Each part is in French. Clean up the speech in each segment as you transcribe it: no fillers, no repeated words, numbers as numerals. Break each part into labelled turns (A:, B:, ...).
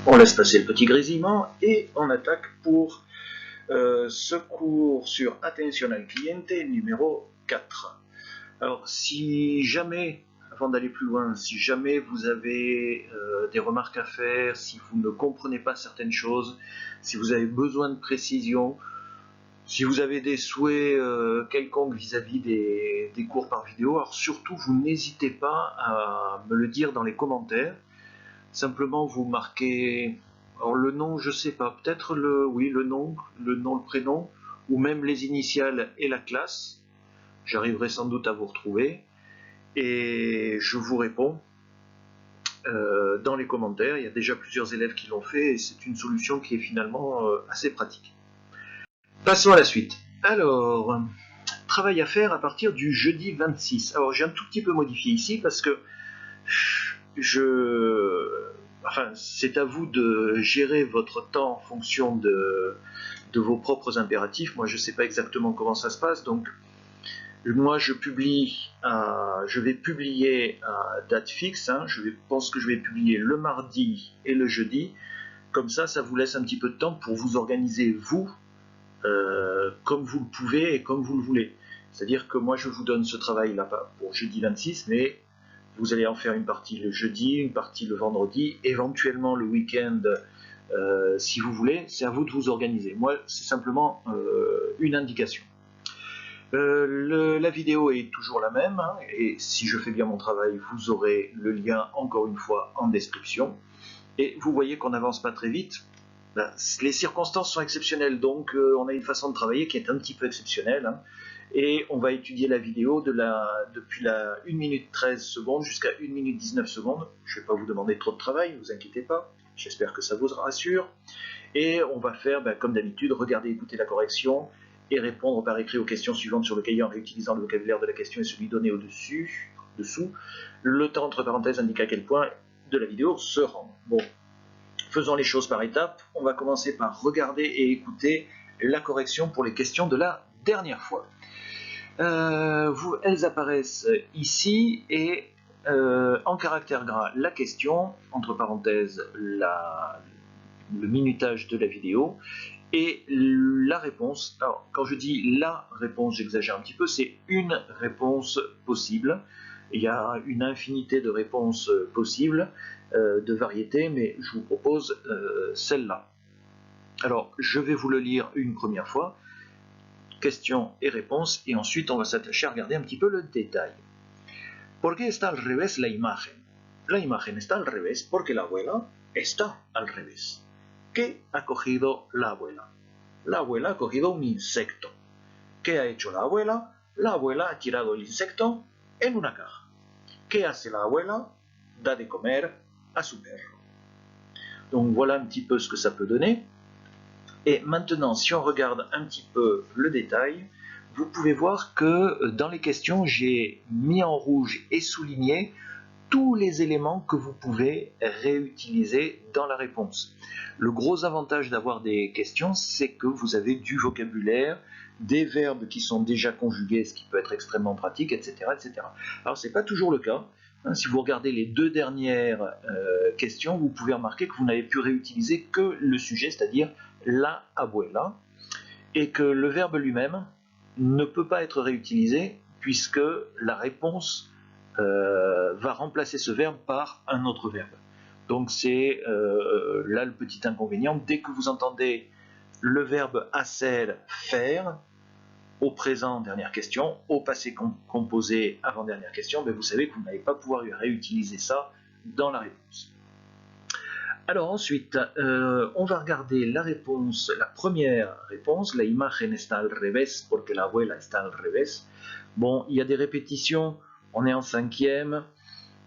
A: On laisse passer le petit grésillement et on attaque pour ce cours sur Attention al cliente numéro 4. Alors si jamais, avant d'aller plus loin, si jamais vous avez des remarques à faire, si vous ne comprenez pas certaines choses, si vous avez besoin de précision, si vous avez des souhaits quelconques vis-à-vis des cours par vidéo, alors surtout vous n'hésitez pas à me le dire dans les commentaires. Simplement vous marquez, alors le nom je sais pas, peut-être le nom, le prénom, ou même les initiales et la classe. J'arriverai sans doute à vous retrouver et je vous réponds dans les commentaires. Il y a déjà plusieurs élèves qui l'ont fait et c'est une solution qui est finalement assez pratique. Passons à la suite. Alors, travail à faire à partir du jeudi 26. Alors j'ai un tout petit peu modifié ici parce que c'est à vous de gérer votre temps en fonction de vos propres impératifs. Moi je ne sais pas exactement comment ça se passe, donc moi je vais publier à date fixe, je pense que je vais publier le mardi et le jeudi, comme ça vous laisse un petit peu de temps pour vous organiser vous, comme vous le pouvez et comme vous le voulez. C'est-à-dire que moi je vous donne ce travail là pour jeudi 26, mais vous allez en faire une partie le jeudi, une partie le vendredi, éventuellement le week-end si vous voulez. C'est à vous de vous organiser. Moi c'est simplement une indication. La vidéo est toujours la même, et si je fais bien mon travail, vous aurez le lien encore une fois en description. Et vous voyez qu'on n'avance pas très vite. Les circonstances sont exceptionnelles, donc on a une façon de travailler qui est un petit peu exceptionnelle. Et on va étudier la vidéo depuis la 1 minute 13 secondes jusqu'à 1 minute 19 secondes. Je ne vais pas vous demander trop de travail, ne vous inquiétez pas. J'espère que ça vous rassure. Et on va faire, comme d'habitude, regarder, écouter la correction et répondre par écrit aux questions suivantes sur le cahier en réutilisant le vocabulaire de la question et celui donné dessous. Le temps entre parenthèses indique à quel point de la vidéo se rend. Bon, faisons les choses par étapes. On va commencer par regarder et écouter la correction pour les questions de la dernière fois. Elles apparaissent ici et en caractère gras la question, entre parenthèses le minutage de la vidéo, et la réponse. Alors, quand je dis la réponse, j'exagère un petit peu, c'est une réponse possible. Il y a une infinité de réponses possibles, de variétés, mais je vous propose celle-là. Alors, je vais vous le lire une première fois, questions et réponses, et ensuite on va s'attacher à regarder un petit peu le détail. ¿Por qué está al revés la imagen? La imagen está al revés porque la abuela está al revés. ¿Qué ha cogido la abuela? La abuela ha cogido un insecto. ¿Qué ha hecho la abuela? La abuela ha tirado el insecto en una caja. ¿Qué hace la abuela? Da de comer à son perro. Donc voilà un petit peu ce que ça peut donner. Et maintenant, si on regarde un petit peu le détail, vous pouvez voir que dans les questions, j'ai mis en rouge et souligné tous les éléments que vous pouvez réutiliser dans la réponse. Le gros avantage d'avoir des questions, c'est que vous avez du vocabulaire, des verbes qui sont déjà conjugués, ce qui peut être extrêmement pratique, etc. etc. Alors, ce n'est pas toujours le cas. Si vous regardez les deux dernières questions, vous pouvez remarquer que vous n'avez pu réutiliser que le sujet, c'est-à-dire la abuela, et que le verbe lui-même ne peut pas être réutilisé puisque la réponse va remplacer ce verbe par un autre verbe. Donc c'est là le petit inconvénient. Dès que vous entendez le verbe hacer, faire, au présent, dernière question, au passé composé, avant-dernière question, vous savez que vous n'allez pas pouvoir réutiliser ça dans la réponse. Alors ensuite, on va regarder la réponse, la première réponse, la imagen está al revés porque la abuela está al revés. Bon, il y a des répétitions, on est en 5e,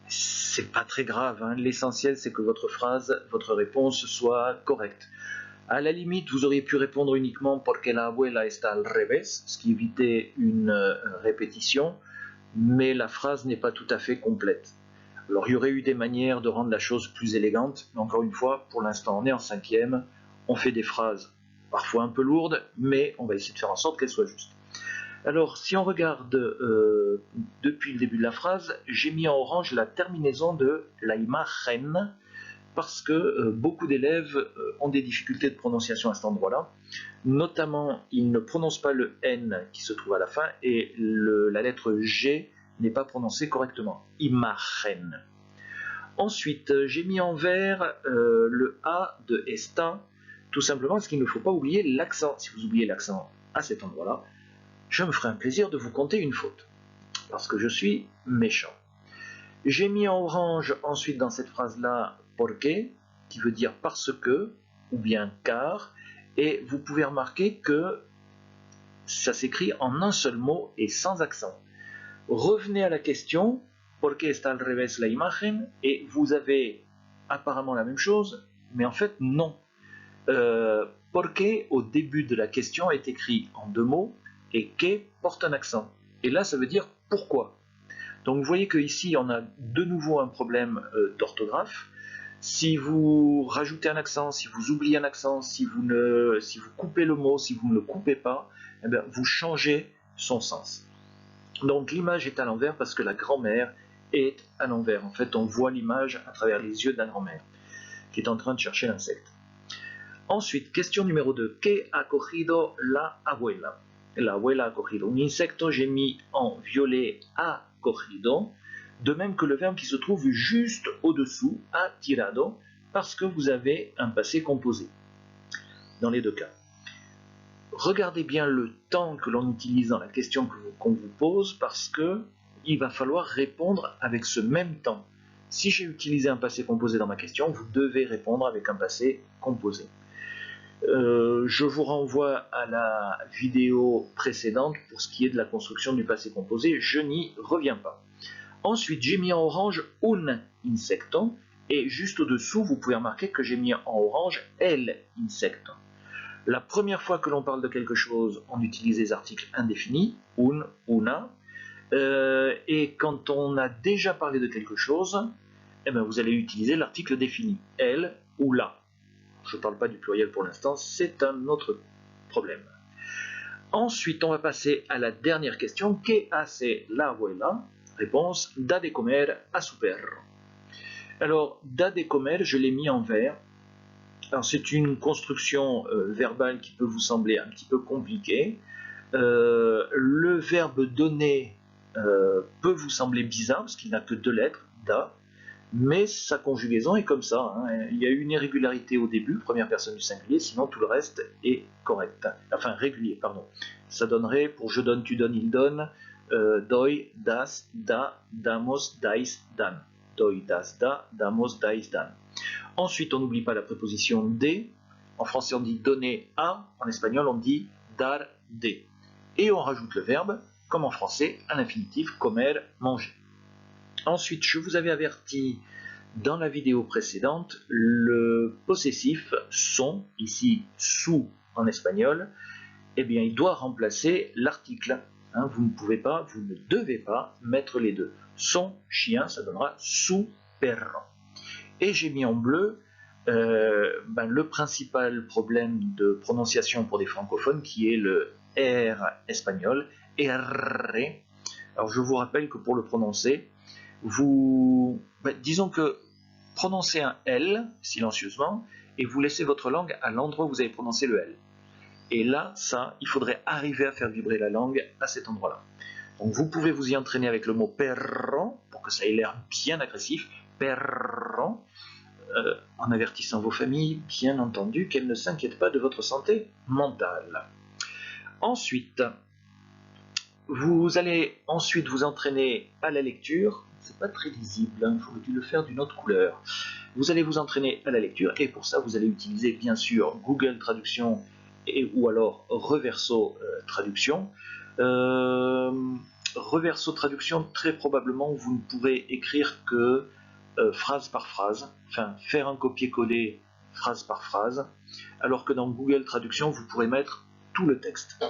A: c'est pas très grave, l'essentiel c'est que votre phrase, votre réponse soit correcte. À la limite, vous auriez pu répondre uniquement porque la abuela está al revés, ce qui évitait une répétition, mais la phrase n'est pas tout à fait complète. Alors il y aurait eu des manières de rendre la chose plus élégante, mais encore une fois, pour l'instant on est en 5e, on fait des phrases parfois un peu lourdes, mais on va essayer de faire en sorte qu'elles soient justes. Alors si on regarde depuis le début de la phrase, j'ai mis en orange la terminaison de la imagen, parce que beaucoup d'élèves ont des difficultés de prononciation à cet endroit-là. Notamment, ils ne prononcent pas le N qui se trouve à la fin et la lettre G n'est pas prononcée correctement. Imagen. Ensuite, j'ai mis en vert le A de esta, tout simplement parce qu'il ne faut pas oublier l'accent. Si vous oubliez l'accent à cet endroit-là, je me ferai un plaisir de vous compter une faute, parce que je suis méchant. J'ai mis en orange ensuite dans cette phrase-là porque, qui veut dire parce que, ou bien car, et vous pouvez remarquer que ça s'écrit en un seul mot et sans accent. Revenez à la question, porque está al revés la imagen, et vous avez apparemment la même chose, mais en fait non. Porque au début de la question est écrit en deux mots, et que porte un accent. Et là ça veut dire pourquoi. Donc vous voyez qu'ici on a de nouveau un problème d'orthographe. Si vous rajoutez un accent, si vous oubliez un accent, si vous coupez le mot, si vous ne le coupez pas, eh bien, vous changez son sens. Donc l'image est à l'envers parce que la grand-mère est à l'envers. En fait, on voit l'image à travers les yeux de la grand-mère qui est en train de chercher l'insecte. Ensuite, question numéro 2. ¿Qué ha cogido la abuela? La abuela ha cogido un insecto, j'ai mis en violet ha cogido, de même que le verbe qui se trouve juste au-dessous, ha tirado, parce que vous avez un passé composé, dans les deux cas. Regardez bien le temps que l'on utilise dans la question qu'on vous pose, parce que il va falloir répondre avec ce même temps. Si j'ai utilisé un passé composé dans ma question, vous devez répondre avec un passé composé. Je vous renvoie à la vidéo précédente pour ce qui est de la construction du passé composé, je n'y reviens pas. Ensuite, j'ai mis en orange un insecto, et juste au-dessous, vous pouvez remarquer que j'ai mis en orange el insecto. La première fois que l'on parle de quelque chose, on utilise les articles indéfinis, un, una, et quand on a déjà parlé de quelque chose, eh bien, vous allez utiliser l'article défini, el ou la. Je ne parle pas du pluriel pour l'instant, c'est un autre problème. Ensuite, on va passer à la dernière question. ¿Qué hace la abuela? Réponse, da de comer a su perro. Alors, da de comer, je l'ai mis en vert. Alors, c'est une construction verbale qui peut vous sembler un petit peu compliquée. Le verbe donner peut vous sembler bizarre, parce qu'il n'a que deux lettres, da. Mais sa conjugaison est comme ça, hein. Il y a une irrégularité au début, première personne du singulier, sinon tout le reste est correct. Enfin, régulier, pardon. Ça donnerait, pour je donne, tu donnes, il donne, doy, das, da, damos, dais, dan. Doy, das, da, damos, dais, dan. Ensuite, on n'oublie pas la préposition de. En français, on dit donner à. En espagnol, on dit dar de. Et on rajoute le verbe, comme en français, à l'infinitif, comer, manger. Ensuite, je vous avais averti dans la vidéo précédente, le possessif son, ici sous en espagnol, eh bien il doit remplacer l'article. Hein, vous ne pouvez pas, vous ne devez pas mettre les deux. Son chien, ça donnera su perro. Et j'ai mis en bleu le principal problème de prononciation pour des francophones qui est le R espagnol, R. Alors je vous rappelle que pour le prononcer, disons que prononcez un L silencieusement et vous laissez votre langue à l'endroit où vous avez prononcé le L. Et là, ça, il faudrait arriver à faire vibrer la langue à cet endroit-là. Donc vous pouvez vous y entraîner avec le mot perro, pour que ça ait l'air bien agressif, perro, en avertissant vos familles, bien entendu, qu'elles ne s'inquiètent pas de votre santé mentale. Ensuite, vous allez ensuite vous entraîner à la lecture. C'est pas très lisible, hein, j'aurais dû le faire d'une autre couleur. Vous allez vous entraîner à la lecture et pour ça vous allez utiliser bien sûr Google Traduction ou alors Reverso Traduction. Reverso Traduction, très probablement vous ne pourrez écrire que phrase par phrase, enfin faire un copier-coller phrase par phrase, alors que dans Google Traduction vous pourrez mettre tout le texte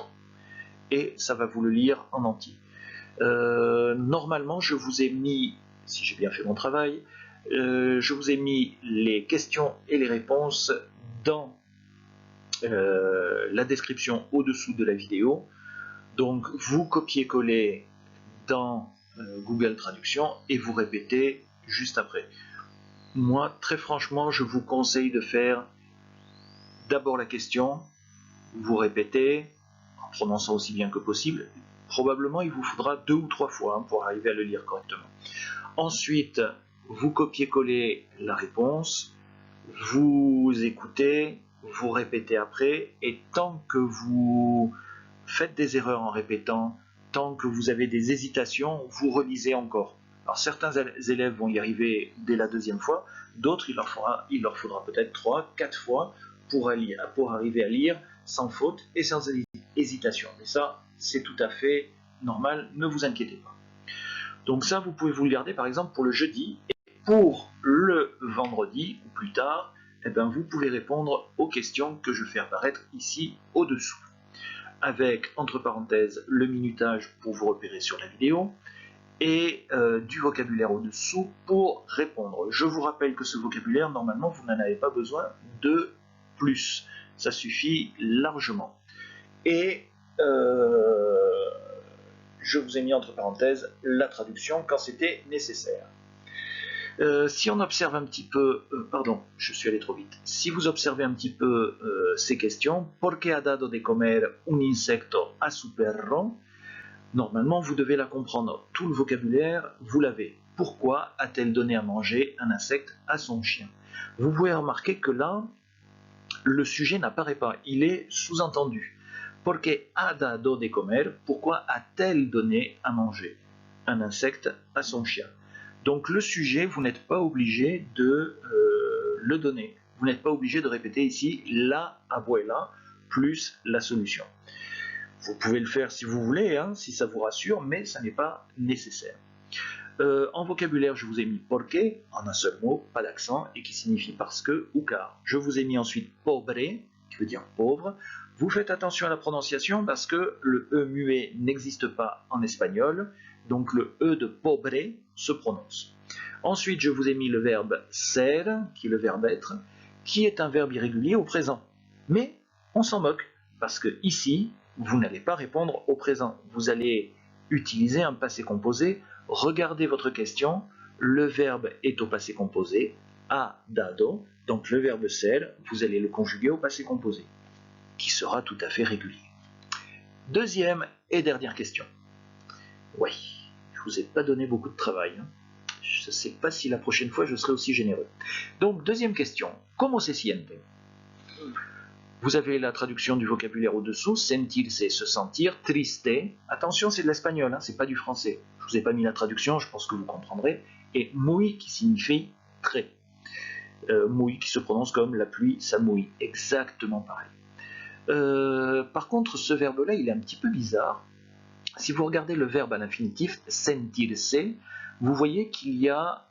A: et ça va vous le lire en entier. Normalement, je vous ai mis, si j'ai bien fait mon travail, je vous ai mis les questions et les réponses dans la description au-dessous de la vidéo. Donc, vous copiez-collez dans Google Traduction et vous répétez juste après. moi, très franchement, je vous conseille de faire d'abord la question, vous répétez, en prononçant aussi bien que possible. Probablement, il vous faudra 2 ou 3 fois hein, pour arriver à le lire correctement. Ensuite, vous copiez-collez la réponse, vous écoutez, vous répétez après, et tant que vous faites des erreurs en répétant, tant que vous avez des hésitations, vous relisez encore. Alors certains élèves vont y arriver dès la 2e fois, d'autres il leur faudra peut-être 3, 4 fois pour arriver à lire sans faute et sans hésitation. Mais ça, c'est tout à fait normal, ne vous inquiétez pas. Donc ça, vous pouvez vous le garder par exemple pour le jeudi, et pour le vendredi ou plus tard, eh bien, vous pouvez répondre aux questions que je fais apparaître ici au-dessous, avec entre parenthèses le minutage pour vous repérer sur la vidéo, et du vocabulaire au-dessous pour répondre. Je vous rappelle que ce vocabulaire, normalement, vous n'en avez pas besoin de plus. Ça suffit largement. Et je vous ai mis entre parenthèses la traduction quand c'était nécessaire. Si on observe un petit peu, pardon, je suis allé trop vite. Si vous observez un petit peu ces questions, ¿Por qué ha dado de comer un insecto a su perro? Normalement, vous devez la comprendre. Tout le vocabulaire, vous l'avez. Pourquoi a-t-elle donné à manger un insecte à son chien? Vous pouvez remarquer que là, le sujet n'apparaît pas. Il est sous-entendu. ¿Por qué ha dado de comer? Pourquoi a-t-elle donné à manger un insecte à son chien? Donc le sujet, vous n'êtes pas obligé de le donner. Vous n'êtes pas obligé de répéter ici la abuela plus la solution. Vous pouvez le faire si vous voulez, hein, si ça vous rassure, mais ça n'est pas nécessaire. En vocabulaire, je vous ai mis porque, en un seul mot, pas d'accent, et qui signifie parce que ou car. Je vous ai mis ensuite pobre, qui veut dire pauvre. Vous faites attention à la prononciation parce que le E muet n'existe pas en espagnol, donc le E de pobre se prononce. Ensuite, je vous ai mis le verbe ser, qui est le verbe être, qui est un verbe irrégulier au présent. Mais on s'en moque, parce que ici, vous n'allez pas répondre au présent. Vous allez utiliser un passé composé. Regardez votre question. Le verbe est au passé composé, ha dado. Donc le verbe ser, vous allez le conjuguer au passé composé, qui sera tout à fait régulier. Deuxième et dernière question. Oui, je ne vous ai pas donné beaucoup de travail. Hein. Je ne sais pas si la prochaine fois je serai aussi généreux. Donc deuxième question. ¿Cómo se siente? Vous avez la traduction du vocabulaire au-dessous, sentirse, se sentir, triste. Attention, c'est de l'espagnol, hein, c'est pas du français. Je vous ai pas mis la traduction, je pense que vous comprendrez. Et muy qui signifie très. Muy qui se prononce comme la pluie, ça mouille. Exactement pareil. Par contre, ce verbe-là, il est un petit peu bizarre. Si vous regardez le verbe à l'infinitif, sentirse, vous voyez qu'il y a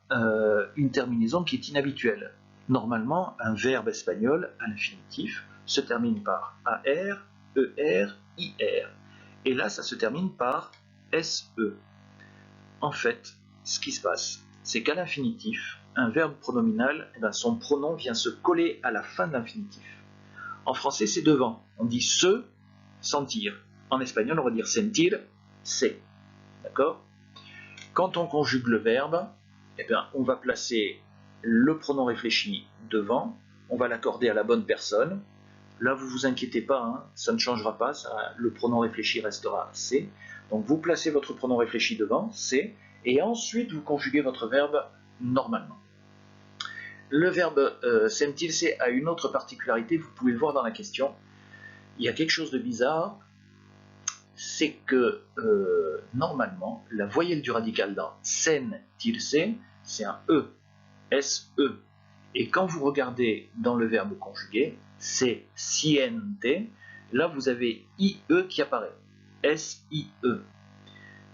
A: une terminaison qui est inhabituelle. Normalement, un verbe espagnol à l'infinitif se termine par AR, ER, IR. Et là, ça se termine par SE. En fait, ce qui se passe, c'est qu'à l'infinitif, un verbe pronominal, son pronom vient se coller à la fin de l'infinitif. En français, c'est devant. On dit se, sentir. En espagnol, on va dire sentir, c'est. D'accord? Quand on conjugue le verbe, on va placer le pronom réfléchi devant, on va l'accorder à la bonne personne. Là, vous ne vous inquiétez pas, hein, ça ne changera pas, le pronom réfléchi restera c'est. Donc vous placez votre pronom réfléchi devant, c'est, et ensuite vous conjuguez votre verbe normalement. Le verbe sentirse a une autre particularité, vous pouvez le voir dans la question. Il y a quelque chose de bizarre, c'est que normalement, la voyelle du radical dans sentirse, c'est un E, S-E. Et quand vous regardez dans le verbe conjugué, c'est siente, là vous avez IE qui apparaît, S-I-E.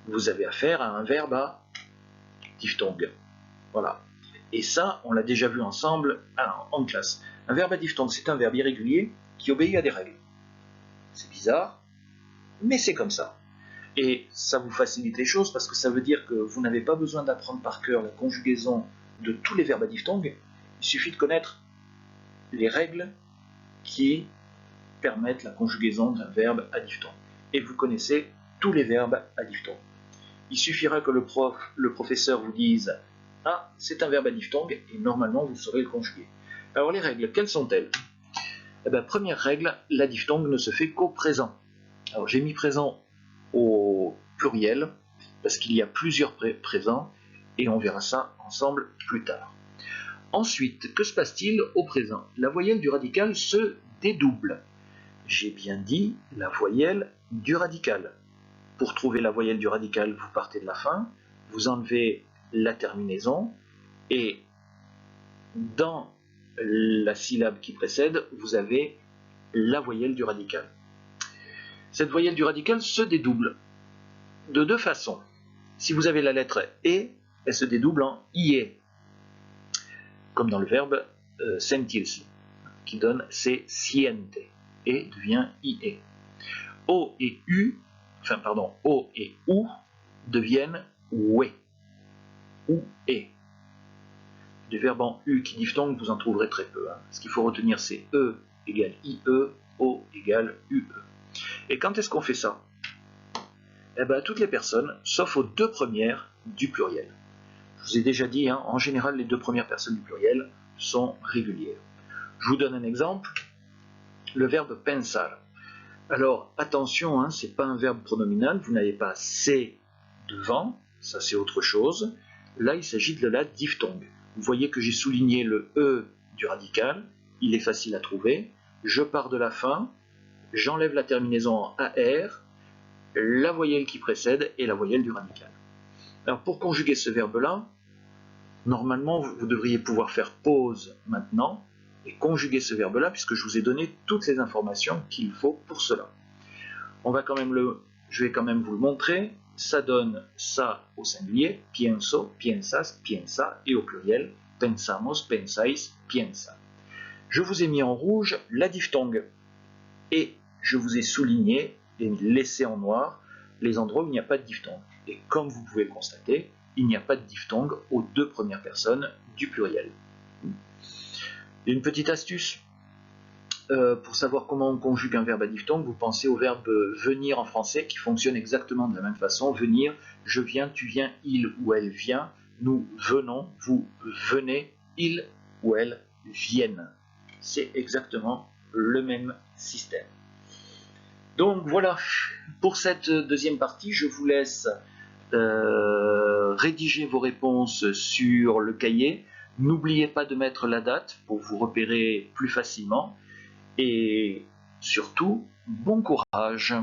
A: Vous avez affaire à un verbe à diphtongue. Voilà. Et ça, on l'a déjà vu ensemble en classe. Un verbe à diphtongue, c'est un verbe irrégulier qui obéit à des règles. C'est bizarre, mais c'est comme ça. Et ça vous facilite les choses parce que ça veut dire que vous n'avez pas besoin d'apprendre par cœur la conjugaison de tous les verbes à diphtongue. Il suffit de connaître les règles qui permettent la conjugaison d'un verbe à diphtongue. Et vous connaissez tous les verbes à diphtongue. Il suffira que le professeur vous dise ah, c'est un verbe à diphtongue et normalement vous saurez le conjuguer. Alors les règles, quelles sont-elles? Eh bien, première règle, la diphtongue ne se fait qu'au présent. Alors j'ai mis présent au pluriel parce qu'il y a plusieurs présents et on verra ça ensemble plus tard. Ensuite, que se passe-t-il au présent? La voyelle du radical se dédouble. J'ai bien dit la voyelle du radical. Pour trouver la voyelle du radical, vous partez de la fin, vous enlevez la terminaison et dans la syllabe qui précède, vous avez la voyelle du radical. Cette voyelle du radical se dédouble de deux façons. Si vous avez la lettre E, elle se dédouble en IE, comme dans le verbe sentirsi, qui donne se siente, et devient IE. O et U, O et OU deviennent OUE, ou E. Des verbes en U qui diphtongue, vous en trouverez très peu. Ce qu'il faut retenir, c'est E égale IE, O égale UE. Et quand est-ce qu'on fait ça? Eh bien, à toutes les personnes, sauf aux deux premières du pluriel. Je vous ai déjà dit, en général, les deux premières personnes du pluriel sont régulières. Je vous donne un exemple, le verbe pensar. Alors, attention, ce n'est pas un verbe pronominal, vous n'avez pas C devant, ça c'est autre chose. Là, il s'agit de la diphtongue. Vous voyez que j'ai souligné le E du radical, il est facile à trouver. Je pars de la fin, j'enlève la terminaison en AR, la voyelle qui précède et la voyelle du radical. Alors, pour conjuguer ce verbe-là, normalement, vous devriez pouvoir faire pause maintenant et conjuguer ce verbe-là, puisque je vous ai donné toutes les informations qu'il faut pour cela. Je vais quand même vous le montrer. Ça donne ça au singulier, pienso, piensas, piensa, et au pluriel, pensamos, pensáis, piensa. Je vous ai mis en rouge la diphtongue, et je vous ai souligné et laissé en noir les endroits où il n'y a pas de diphtongue. Et comme vous pouvez le constater, il n'y a pas de diphtongue aux deux premières personnes du pluriel. Une petite astuce, pour savoir comment on conjugue un verbe à diphtongue, vous pensez au verbe venir en français qui fonctionne exactement de la même façon. Venir, je viens, tu viens, il ou elle vient, nous venons, vous venez, il ou elle viennent. C'est exactement le même système. Donc voilà, pour cette deuxième partie, je vous laisse rédiger vos réponses sur le cahier. N'oubliez pas de mettre la date pour vous repérer plus facilement. Et surtout, bon courage!